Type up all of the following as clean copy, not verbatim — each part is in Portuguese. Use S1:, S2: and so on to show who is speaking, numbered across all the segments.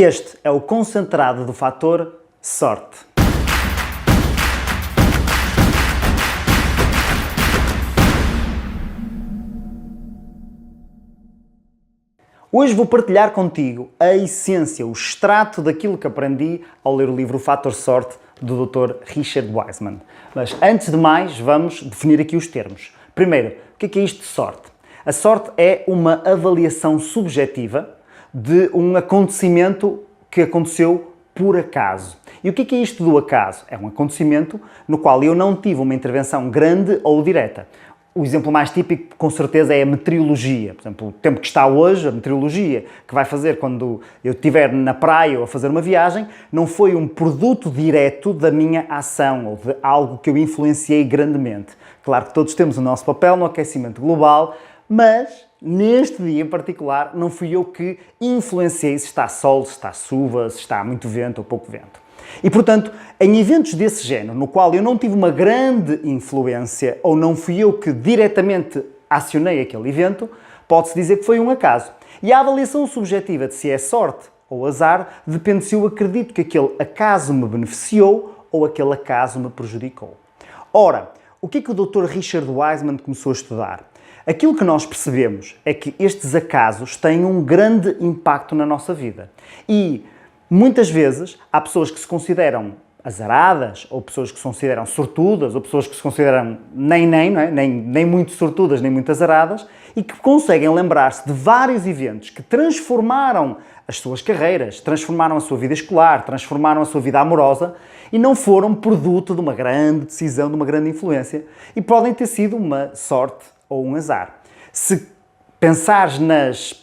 S1: Este é o concentrado do fator sorte. Hoje vou partilhar contigo a essência, o extrato daquilo que aprendi ao ler o livro O Fator Sorte, do Dr. Richard Wiseman. Mas, antes de mais, vamos definir aqui os termos. Primeiro, o que é isto de sorte? A sorte é uma avaliação subjetiva de um acontecimento que aconteceu por acaso. E o que é isto do acaso? É um acontecimento no qual eu não tive uma intervenção grande ou direta. O exemplo mais típico, com certeza, é a meteorologia. Por exemplo, o tempo que está hoje, a meteorologia, que vai fazer quando eu estiver na praia ou a fazer uma viagem, não foi um produto direto da minha ação ou de algo que eu influenciei grandemente. Claro que todos temos o nosso papel no aquecimento global, mas neste dia em particular não fui eu que influenciei se está sol, se está chuva, se está muito vento ou pouco vento. E, portanto, em eventos desse género, no qual eu não tive uma grande influência ou não fui eu que diretamente acionei aquele evento, pode-se dizer que foi um acaso. E a avaliação subjetiva de se é sorte ou azar depende se eu acredito que aquele acaso me beneficiou ou aquele acaso me prejudicou. Ora, o que é que o Dr. Richard Wiseman começou a estudar? Aquilo que nós percebemos é que estes acasos têm um grande impacto na nossa vida. E muitas vezes há pessoas que se consideram azaradas, ou pessoas que se consideram sortudas, ou pessoas que se consideram nem muito sortudas, nem muito azaradas, e que conseguem lembrar-se de vários eventos que transformaram as suas carreiras, transformaram a sua vida escolar, transformaram a sua vida amorosa, e não foram produto de uma grande decisão, de uma grande influência, e podem ter sido uma sorte ou um azar. Se pensares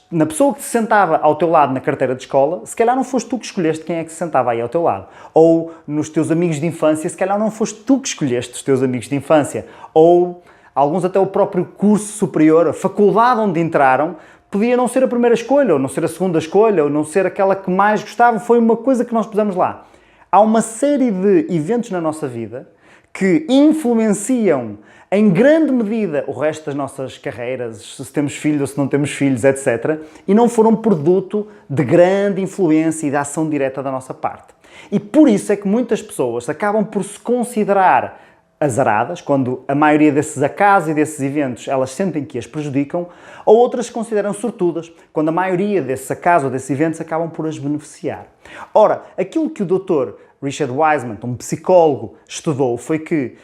S1: na pessoa que se sentava ao teu lado na carteira de escola, se calhar não foste tu que escolheste quem é que se sentava aí ao teu lado. Ou nos teus amigos de infância, se calhar não foste tu que escolheste os teus amigos de infância. Ou alguns até o próprio curso superior, a faculdade onde entraram, podia não ser a primeira escolha, ou não ser a segunda escolha, ou não ser aquela que mais gostavam, foi uma coisa que nós pusemos lá. Há uma série de eventos na nossa vida que influenciam em grande medida o resto das nossas carreiras, se temos filhos ou se não temos filhos, etc. E não foram produto de grande influência e de ação direta da nossa parte. E por isso é que muitas pessoas acabam por se considerar azaradas, quando a maioria desses acasos e desses eventos elas sentem que as prejudicam, ou outras se consideram sortudas, quando a maioria desses acasos ou desses eventos acabam por as beneficiar. Ora, aquilo que o Dr. Richard Wiseman, um psicólogo, estudou foi que,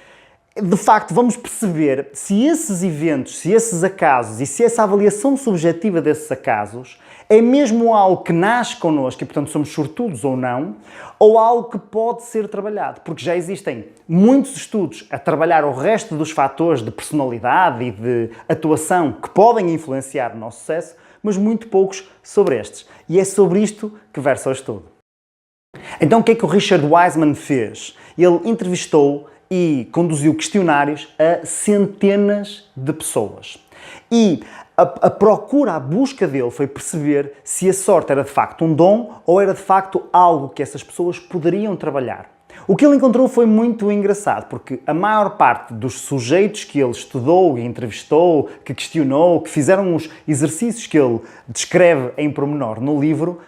S1: de facto, vamos perceber se esses eventos, se esses acasos e se essa avaliação subjetiva desses acasos é mesmo algo que nasce connosco e, portanto, somos sortudos ou não, ou algo que pode ser trabalhado. Porque já existem muitos estudos a trabalhar o resto dos fatores de personalidade e de atuação que podem influenciar o nosso sucesso, mas muito poucos sobre estes. E é sobre isto que versa o estudo. Então, o que é que o Richard Wiseman fez? Ele entrevistou e conduziu questionários a centenas de pessoas. E a procura, a busca dele foi perceber se a sorte era de facto um dom ou era de facto algo que essas pessoas poderiam trabalhar. O que ele encontrou foi muito engraçado, porque a maior parte dos sujeitos que ele estudou e entrevistou, que questionou, que fizeram os exercícios que ele descreve em pormenor no livro,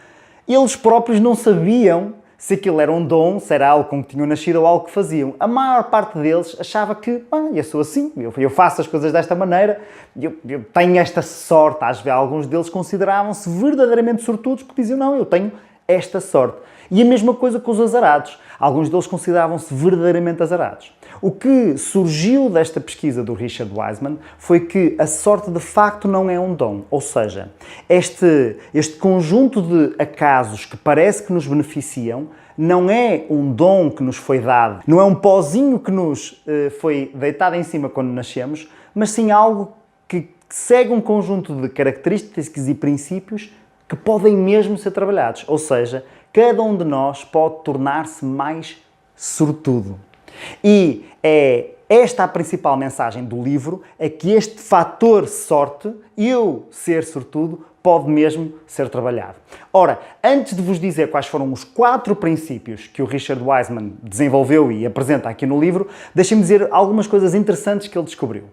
S1: eles próprios não sabiam se aquilo era um dom, se era algo com que tinham nascido ou algo que faziam. A maior parte deles achava que, eu sou assim, eu faço as coisas desta maneira, eu tenho esta sorte. Às vezes, alguns deles consideravam-se verdadeiramente sortudos porque diziam, não, eu tenho esta sorte. E a mesma coisa com os azarados. Alguns deles consideravam-se verdadeiramente azarados. O que surgiu desta pesquisa do Richard Wiseman foi que a sorte de facto não é um dom. Ou seja, este conjunto de acasos que parece que nos beneficiam não é um dom que nos foi dado, não é um pozinho que nos foi deitado em cima quando nascemos, mas sim algo que segue um conjunto de características e princípios que podem mesmo ser trabalhados. Ou seja, cada um de nós pode tornar-se mais sortudo. E é esta a principal mensagem do livro, é que este fator sorte, eu ser sortudo, pode mesmo ser trabalhado. Ora, antes de vos dizer quais foram os 4 princípios que o Richard Wiseman desenvolveu e apresenta aqui no livro, deixem-me dizer algumas coisas interessantes que ele descobriu.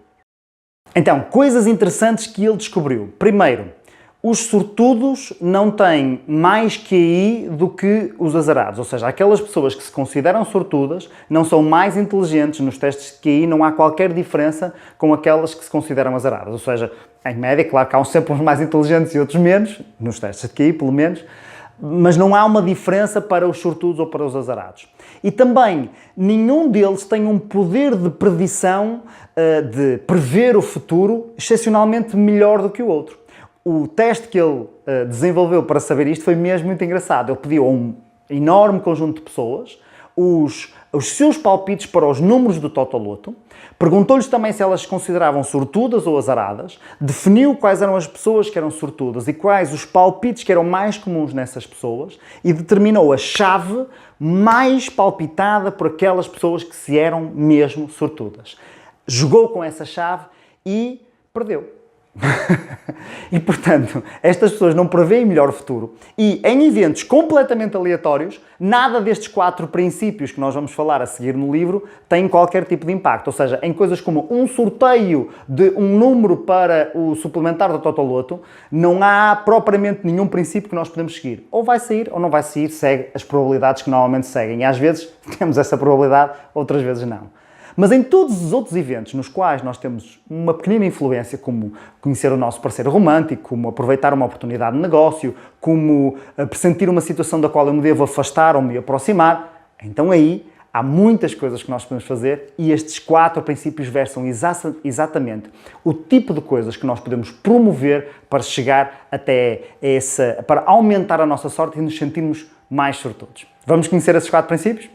S1: Então, coisas interessantes que ele descobriu. Primeiro, os sortudos não têm mais QI do que os azarados, ou seja, aquelas pessoas que se consideram sortudas não são mais inteligentes nos testes de QI, não há qualquer diferença com aquelas que se consideram azaradas, ou seja, em média, claro que há sempre uns mais inteligentes e outros menos, nos testes de QI pelo menos, mas não há uma diferença para os sortudos ou para os azarados. E também, nenhum deles tem um poder de predição, de prever o futuro, excepcionalmente melhor do que o outro. O teste que ele desenvolveu para saber isto foi mesmo muito engraçado. Ele pediu a um enorme conjunto de pessoas os seus palpites para os números do Totoloto, perguntou-lhes também se elas se consideravam sortudas ou azaradas, definiu quais eram as pessoas que eram sortudas e quais os palpites que eram mais comuns nessas pessoas e determinou a chave mais palpitada por aquelas pessoas que se eram mesmo sortudas. Jogou com essa chave e perdeu. E, portanto, estas pessoas não prevêem melhor futuro e, em eventos completamente aleatórios, nada destes 4 princípios que nós vamos falar a seguir no livro tem qualquer tipo de impacto. Ou seja, em coisas como um sorteio de um número para o suplementar do Totoloto, não há propriamente nenhum princípio que nós podemos seguir. Ou vai sair ou não vai sair, segue as probabilidades que normalmente seguem. E às vezes temos essa probabilidade, outras vezes não. Mas em todos os outros eventos nos quais nós temos uma pequenina influência, como conhecer o nosso parceiro romântico, como aproveitar uma oportunidade de negócio, como pressentir uma situação da qual eu me devo afastar ou me aproximar, então aí há muitas coisas que nós podemos fazer e estes 4 princípios versam exatamente o tipo de coisas que nós podemos promover para chegar até para aumentar a nossa sorte e nos sentirmos mais sortudos. Vamos conhecer esses 4 princípios?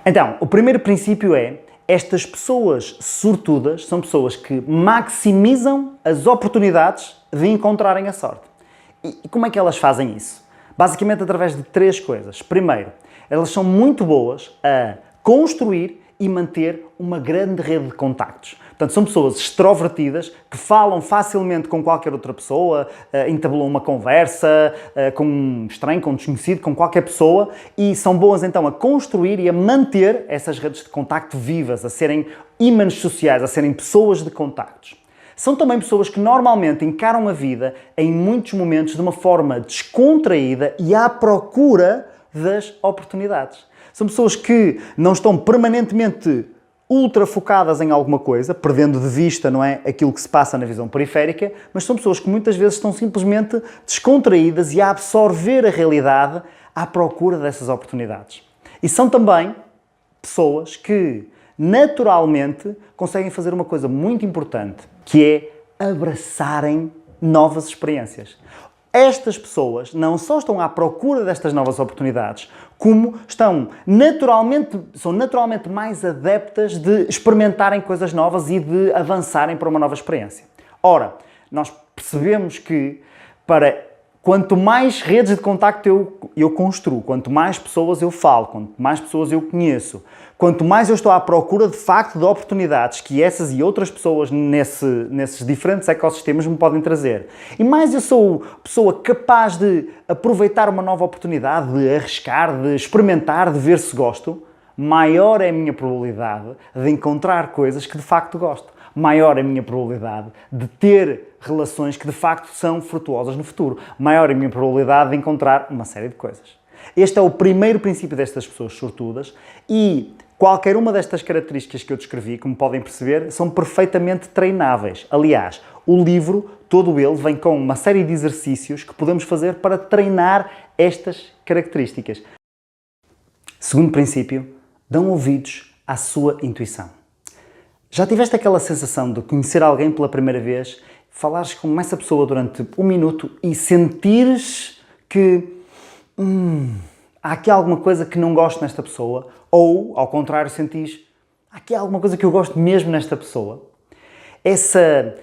S1: Então, o primeiro princípio é: estas pessoas sortudas são pessoas que maximizam as oportunidades de encontrarem a sorte. E como é que elas fazem isso? Basicamente através de 3 coisas. Primeiro, elas são muito boas a construir e manter uma grande rede de contactos. Portanto, são pessoas extrovertidas que falam facilmente com qualquer outra pessoa, entabulam uma conversa com um estranho, com um desconhecido, com qualquer pessoa e são boas então a construir e a manter essas redes de contacto vivas, a serem ímãs sociais, a serem pessoas de contactos. São também pessoas que normalmente encaram a vida em muitos momentos de uma forma descontraída e à procura das oportunidades. São pessoas que não estão permanentemente ultra focadas em alguma coisa, perdendo de vista, não é, aquilo que se passa na visão periférica, mas são pessoas que muitas vezes estão simplesmente descontraídas e a absorver a realidade à procura dessas oportunidades. E são também pessoas que naturalmente conseguem fazer uma coisa muito importante, que é abraçarem novas experiências. Estas pessoas não só estão à procura destas novas oportunidades, como são naturalmente mais adeptas de experimentarem coisas novas e de avançarem para uma nova experiência. Ora, nós percebemos que quanto mais redes de contacto eu construo, quanto mais pessoas eu falo, quanto mais pessoas eu conheço, quanto mais eu estou à procura de facto de oportunidades que essas e outras pessoas nesses diferentes ecossistemas me podem trazer. E mais eu sou pessoa capaz de aproveitar uma nova oportunidade, de arriscar, de experimentar, de ver se gosto, maior é a minha probabilidade de encontrar coisas que de facto gosto. Maior é a minha probabilidade de ter relações que de facto são frutuosas no futuro. Maior é a minha probabilidade de encontrar uma série de coisas. Este é o primeiro princípio destas pessoas sortudas e qualquer uma destas características que eu descrevi, como podem perceber, são perfeitamente treináveis. Aliás, o livro, todo ele, vem com uma série de exercícios que podemos fazer para treinar estas características. Segundo princípio, dão ouvidos à sua intuição. Já tiveste aquela sensação de conhecer alguém pela primeira vez, falares com essa pessoa durante 1 minuto e sentires que há aqui alguma coisa que não gosto nesta pessoa? Ou, ao contrário, sentis há aqui alguma coisa que eu gosto mesmo nesta pessoa? Essa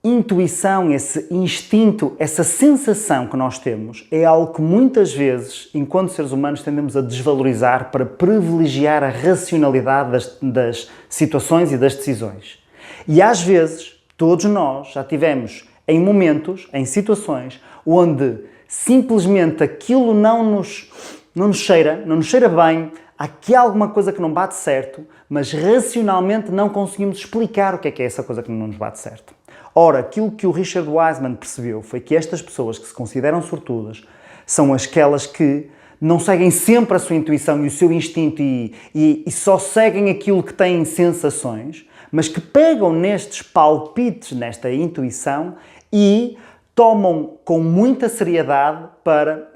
S1: intuição, esse instinto, essa sensação que nós temos é algo que muitas vezes, enquanto seres humanos, tendemos a desvalorizar para privilegiar a racionalidade das situações e das decisões. E às vezes, todos nós já tivemos em momentos, em situações, onde simplesmente aquilo não nos cheira bem, há aqui alguma coisa que não bate certo, mas racionalmente não conseguimos explicar o que é essa coisa que não nos bate certo. Ora, aquilo que o Richard Wiseman percebeu foi que estas pessoas que se consideram sortudas são aquelas que não seguem sempre a sua intuição e o seu instinto e só seguem aquilo que têm sensações, mas que pegam nestes palpites, nesta intuição e tomam com muita seriedade para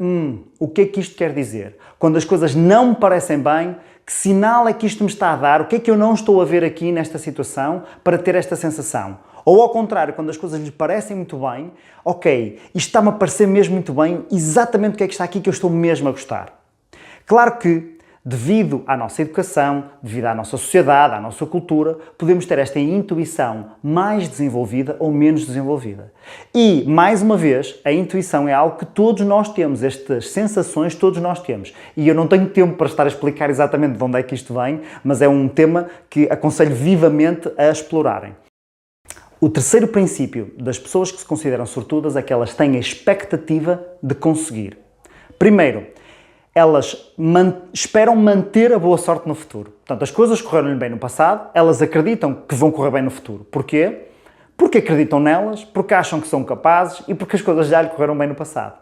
S1: o que é que isto quer dizer? Quando as coisas não me parecem bem, que sinal é que isto me está a dar? O que é que eu não estou a ver aqui nesta situação para ter esta sensação? Ou ao contrário, quando as coisas lhe parecem muito bem, ok, isto está-me a parecer mesmo muito bem, exatamente o que é que está aqui que eu estou mesmo a gostar. Claro que, devido à nossa educação, devido à nossa sociedade, à nossa cultura, podemos ter esta intuição mais desenvolvida ou menos desenvolvida. E, mais uma vez, a intuição é algo que todos nós temos, estas sensações todos nós temos. E eu não tenho tempo para estar a explicar exatamente de onde é que isto vem, mas é um tema que aconselho vivamente a explorarem. O terceiro princípio das pessoas que se consideram sortudas é que elas têm a expectativa de conseguir. Primeiro, elas esperam manter a boa sorte no futuro. Portanto, as coisas correram-lhe bem no passado, elas acreditam que vão correr bem no futuro. Porquê? Porque acreditam nelas, porque acham que são capazes e porque as coisas já lhe correram bem no passado.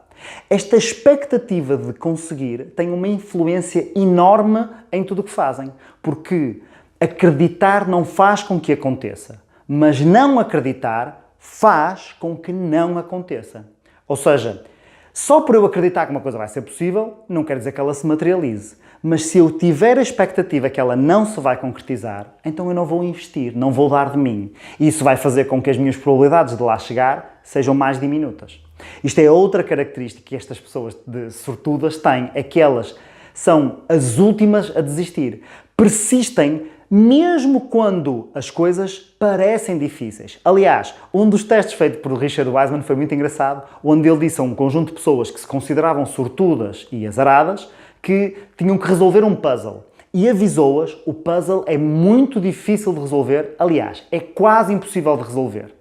S1: Esta expectativa de conseguir tem uma influência enorme em tudo o que fazem, porque acreditar não faz com que aconteça, mas não acreditar faz com que não aconteça. Ou seja, só por eu acreditar que uma coisa vai ser possível, não quer dizer que ela se materialize. Mas se eu tiver a expectativa que ela não se vai concretizar, então eu não vou investir, não vou dar de mim. E isso vai fazer com que as minhas probabilidades de lá chegar sejam mais diminutas. Isto é outra característica que estas pessoas sortudas têm, é que elas são as últimas a desistir. Persistem mesmo quando as coisas parecem difíceis. Aliás, um dos testes feito por Richard Wiseman foi muito engraçado, onde ele disse a um conjunto de pessoas que se consideravam sortudas e azaradas que tinham que resolver um puzzle. E avisou-as, o puzzle é muito difícil de resolver, aliás, é quase impossível de resolver.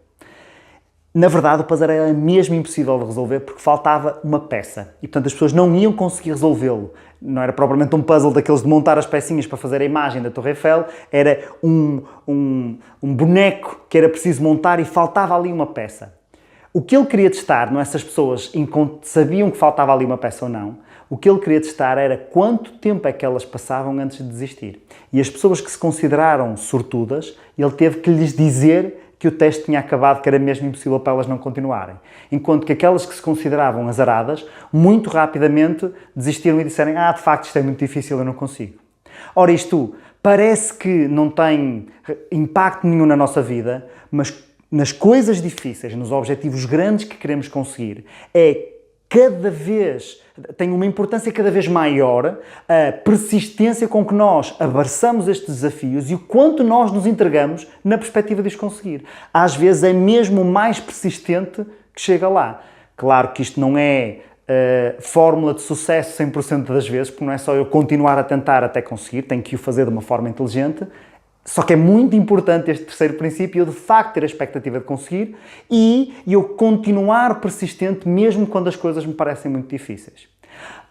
S1: Na verdade, o puzzle era mesmo impossível de resolver porque faltava uma peça. E, portanto, as pessoas não iam conseguir resolvê-lo. Não era propriamente um puzzle daqueles de montar as pecinhas para fazer a imagem da Torre Eiffel, era um boneco que era preciso montar e faltava ali uma peça. O que ele queria testar, não é se as pessoas sabiam que faltava ali uma peça ou não, o que ele queria testar era quanto tempo é que elas passavam antes de desistir. E as pessoas que se consideraram sortudas, ele teve que lhes dizer que o teste tinha acabado, que era mesmo impossível para elas não continuarem. Enquanto que aquelas que se consideravam azaradas, muito rapidamente desistiram e disseram: de facto isto é muito difícil, eu não consigo. Ora, isto parece que não tem impacto nenhum na nossa vida, mas nas coisas difíceis, nos objetivos grandes que queremos conseguir, tem uma importância cada vez maior a persistência com que nós abraçamos estes desafios e o quanto nós nos entregamos na perspectiva de os conseguir. Às vezes é mesmo o mais persistente que chega lá. Claro que isto não é fórmula de sucesso 100% das vezes, porque não é só eu continuar a tentar até conseguir, tenho que o fazer de uma forma inteligente. Só que é muito importante este terceiro princípio, eu de facto ter a expectativa de conseguir e eu continuar persistente mesmo quando as coisas me parecem muito difíceis.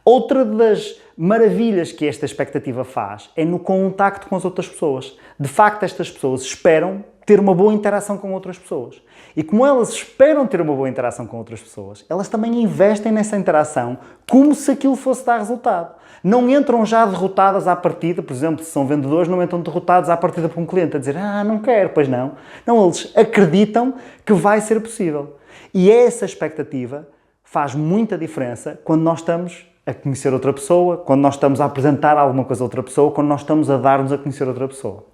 S1: Outra das maravilhas que esta expectativa faz é no contacto com as outras pessoas. De facto, estas pessoas esperam ter uma boa interação com outras pessoas. E como elas esperam ter uma boa interação com outras pessoas, elas também investem nessa interação como se aquilo fosse dar resultado. Não entram já derrotadas à partida, por exemplo, se são vendedores, não entram derrotados à partida por um cliente a dizer não quero, pois não. Não, eles acreditam que vai ser possível. E essa expectativa faz muita diferença quando nós estamos a conhecer outra pessoa, quando nós estamos a apresentar alguma coisa a outra pessoa, quando nós estamos a dar-nos a conhecer outra pessoa.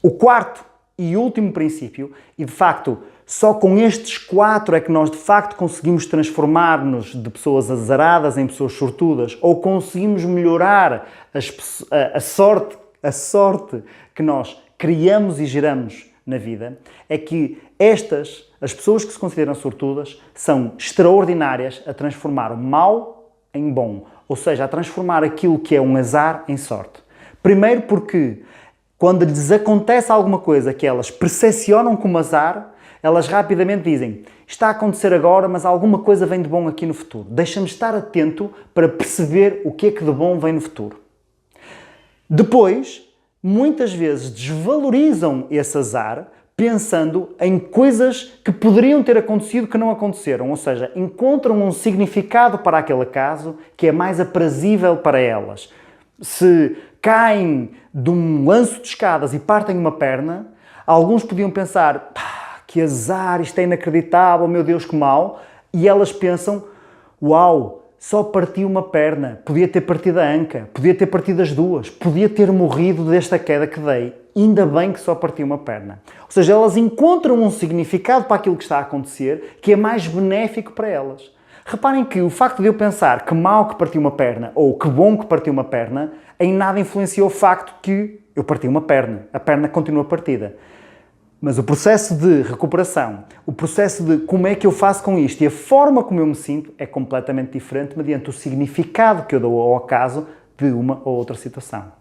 S1: O quarto e último princípio, e de facto só com estes 4 é que nós de facto conseguimos transformar-nos de pessoas azaradas em pessoas sortudas, ou conseguimos melhorar a sorte que nós criamos e geramos na vida, é que as pessoas que se consideram sortudas, são extraordinárias a transformar o mau em bom, ou seja, a transformar aquilo que é um azar em sorte. Primeiro porque quando lhes acontece alguma coisa que elas percepcionam como azar, elas rapidamente dizem: está a acontecer agora, mas alguma coisa vem de bom aqui no futuro. Deixa-me estar atento para perceber o que é que de bom vem no futuro. Depois, muitas vezes desvalorizam esse azar pensando em coisas que poderiam ter acontecido que não aconteceram, ou seja, encontram um significado para aquele caso que é mais aprazível para elas. Se caem de um lanço de escadas e partem uma perna, alguns podiam pensar, que azar, isto é inacreditável, meu Deus, que mal, e elas pensam, uau, só parti uma perna, podia ter partido a anca, podia ter partido as duas, podia ter morrido desta queda que dei, ainda bem que só parti uma perna. Ou seja, elas encontram um significado para aquilo que está a acontecer que é mais benéfico para elas. Reparem que o facto de eu pensar que mal que parti uma perna ou que bom que parti uma perna, em nada influenciou o facto que eu parti uma perna, a perna continua partida. Mas o processo de recuperação, o processo de como é que eu faço com isto e a forma como eu me sinto é completamente diferente mediante o significado que eu dou ao acaso de uma ou outra situação.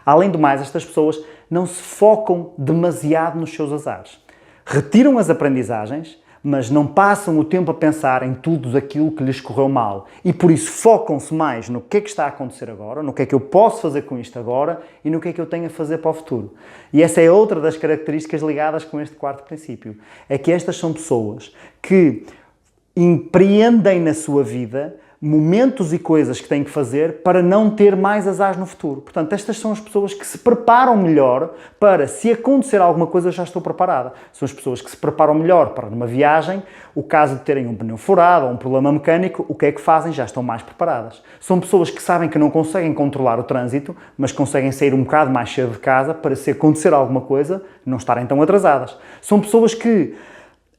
S1: Além do mais, estas pessoas não se focam demasiado nos seus azares. Retiram as aprendizagens, mas não passam o tempo a pensar em tudo aquilo que lhes correu mal. E por isso focam-se mais no que é que está a acontecer agora, no que é que eu posso fazer com isto agora e no que é que eu tenho a fazer para o futuro. E essa é outra das características ligadas com este quarto princípio. É que estas são pessoas que empreendem na sua vida momentos e coisas que têm que fazer para não ter mais azares no futuro. Portanto, estas são as pessoas que se preparam melhor para, se acontecer alguma coisa, já estou preparada. São as pessoas que se preparam melhor para, numa viagem, o caso de terem um pneu furado ou um problema mecânico, o que é que fazem? Já estão mais preparadas. São pessoas que sabem que não conseguem controlar o trânsito, mas conseguem sair um bocado mais cedo de casa para, se acontecer alguma coisa, não estarem tão atrasadas. São pessoas que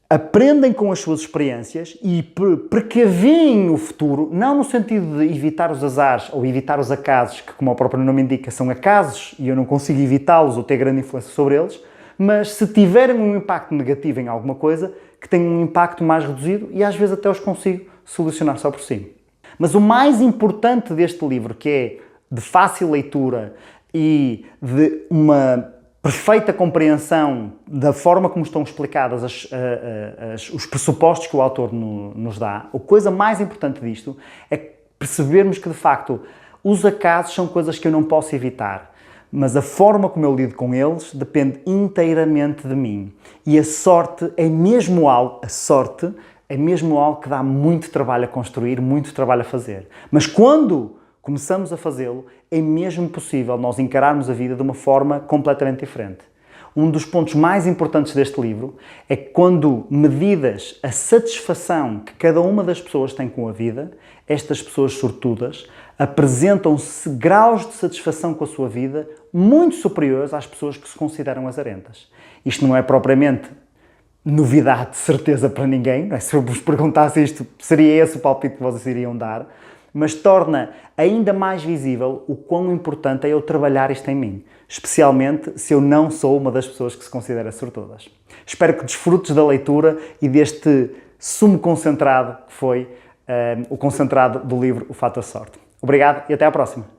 S1: aprendem com as suas experiências e precavêm o futuro, não no sentido de evitar os azares ou evitar os acasos, que, como o próprio nome indica, são acasos e eu não consigo evitá-los ou ter grande influência sobre eles, mas se tiverem um impacto negativo em alguma coisa, que tenham um impacto mais reduzido e às vezes até os consigo solucionar só por si. Mas o mais importante deste livro, que é de fácil leitura e de uma perfeita compreensão da forma como estão explicadas os pressupostos que o autor nos dá, a coisa mais importante disto é percebermos que, de facto, os acasos são coisas que eu não posso evitar, mas a forma como eu lido com eles depende inteiramente de mim. E a sorte é mesmo algo que dá muito trabalho a construir, muito trabalho a fazer. Mas quando começamos a fazê-lo, é mesmo possível nós encararmos a vida de uma forma completamente diferente. Um dos pontos mais importantes deste livro é que quando medidas a satisfação que cada uma das pessoas tem com a vida, estas pessoas sortudas apresentam-se graus de satisfação com a sua vida muito superiores às pessoas que se consideram azarentas. Isto não é propriamente novidade de certeza para ninguém, não é? Se eu vos perguntasse isto, seria esse o palpite que vocês iriam dar, mas torna ainda mais visível o quão importante é eu trabalhar isto em mim, especialmente se eu não sou uma das pessoas que se considera sortudas. Espero que desfrutes da leitura e deste sumo concentrado que foi o concentrado do livro O Fator Sorte. Obrigado e até à próxima!